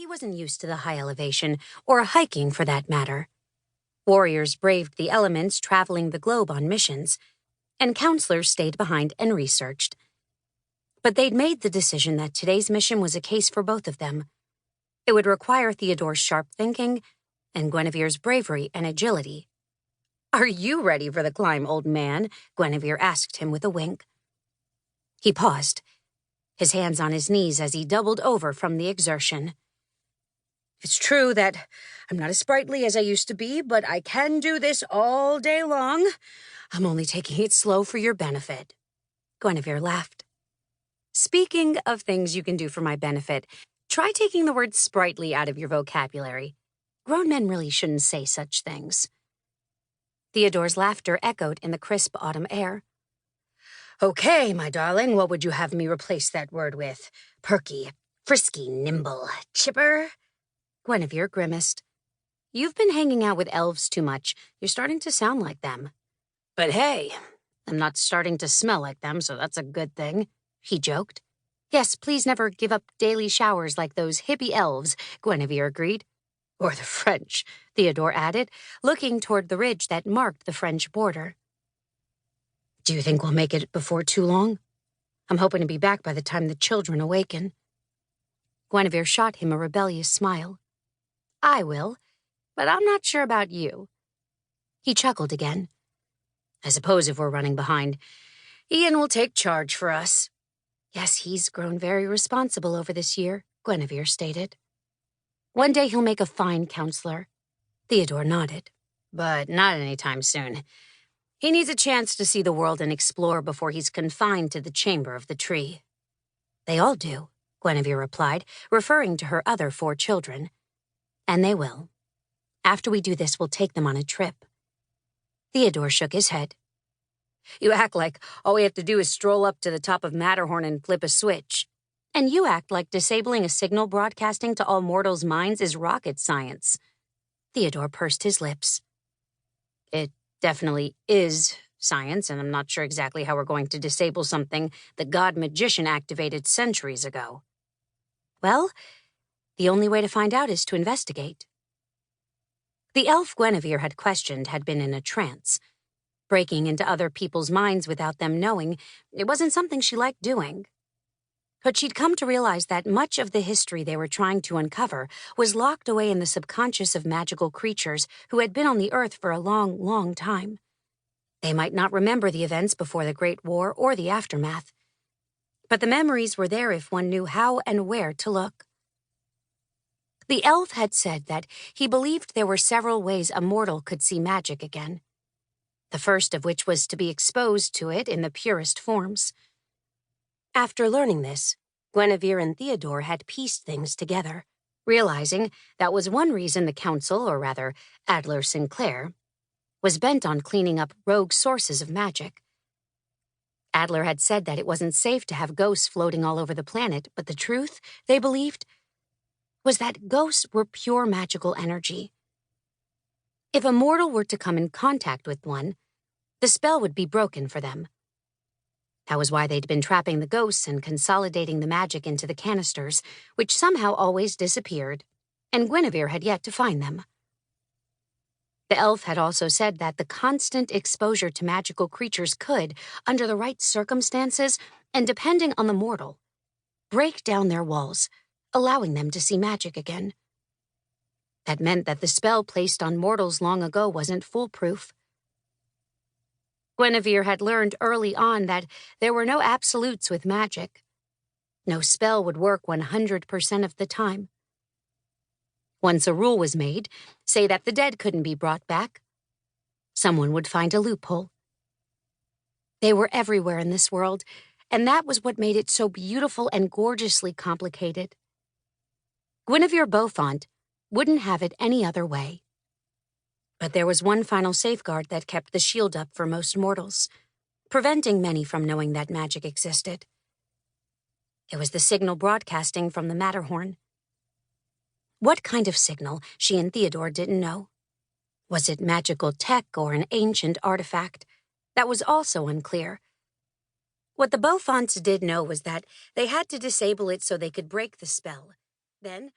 wasn't used to the high elevation, or hiking for that matter. Warriors braved the elements traveling the globe on missions, and counselors stayed behind and researched. But they'd made the decision that today's mission was a case for both of them. It would require Theodore's sharp thinking and Guinevere's bravery and agility. "Are you ready for the climb, old man?" Guinevere asked him with a wink. He paused, his hands on his knees as he doubled over from the exertion. "It's true that I'm not as sprightly as I used to be, but I can do this all day long. I'm only taking it slow for your benefit." Guinevere laughed. "Speaking of things you can do for my benefit, try taking the word sprightly out of your vocabulary. Grown men really shouldn't say such things." Theodore's laughter echoed in the crisp autumn air. "Okay, my darling, what would you have me replace that word with? Perky, frisky, nimble, chipper?" Guinevere grimaced. "You've been hanging out with elves too much. You're starting to sound like them." "But hey, I'm not starting to smell like them, so that's a good thing," he joked. "Yes, please never give up daily showers like those hippie elves," Guinevere agreed. "Or the French," Theodore added, looking toward the ridge that marked the French border. "Do you think we'll make it before too long? I'm hoping to be back by the time the children awaken." Guinevere shot him a rebellious smile. "I will, but I'm not sure about you." He chuckled again. "I suppose if we're running behind, Ian will take charge for us." "Yes, he's grown very responsible over this year," Guinevere stated. "One day he'll make a fine counselor." Theodore nodded. "But not anytime soon. He needs a chance to see the world and explore before he's confined to the chamber of the tree." "They all do," Guinevere replied, referring to her other 4 children. "And they will. After we do this, we'll take them on a trip." Theodore shook his head. "You act like all we have to do is stroll up to the top of Matterhorn and flip a switch. And you act like disabling a signal broadcasting to all mortals' minds is rocket science." Theodore pursed his lips. "It definitely is science, and I'm not sure exactly how we're going to disable something the god-magician activated centuries ago." "Well, the only way to find out is to investigate." The elf Guinevere had questioned had been in a trance. Breaking into other people's minds without them knowing, it wasn't something she liked doing. But she'd come to realize that much of the history they were trying to uncover was locked away in the subconscious of magical creatures who had been on the earth for a long, long time. They might not remember the events before the Great War or the aftermath, but the memories were there if one knew how and where to look. The elf had said that he believed there were several ways a mortal could see magic again, the first of which was to be exposed to it in the purest forms. After learning this, Guinevere and Theodore had pieced things together, realizing that was one reason the council, or rather Adler Sinclair, was bent on cleaning up rogue sources of magic. Adler had said that it wasn't safe to have ghosts floating all over the planet, but the truth, they believed, was that ghosts were pure magical energy. If a mortal were to come in contact with one, the spell would be broken for them. That was why they'd been trapping the ghosts and consolidating the magic into the canisters, which somehow always disappeared, and Guinevere had yet to find them. The elf had also said that the constant exposure to magical creatures could, under the right circumstances and depending on the mortal, break down their walls, allowing them to see magic again. That meant that the spell placed on mortals long ago wasn't foolproof. Guinevere had learned early on that there were no absolutes with magic. No spell would work 100% of the time. Once a rule was made, say that the dead couldn't be brought back, someone would find a loophole. They were everywhere in this world, and that was what made it so beautiful and gorgeously complicated. Guinevere Beaufont wouldn't have it any other way. But there was one final safeguard that kept the shield up for most mortals, preventing many from knowing that magic existed. It was the signal broadcasting from the Matterhorn. What kind of signal, she and Theodore didn't know. Was it magical tech or an ancient artifact? That was also unclear. What the Beaufonts did know was that they had to disable it so they could break the spell. Then,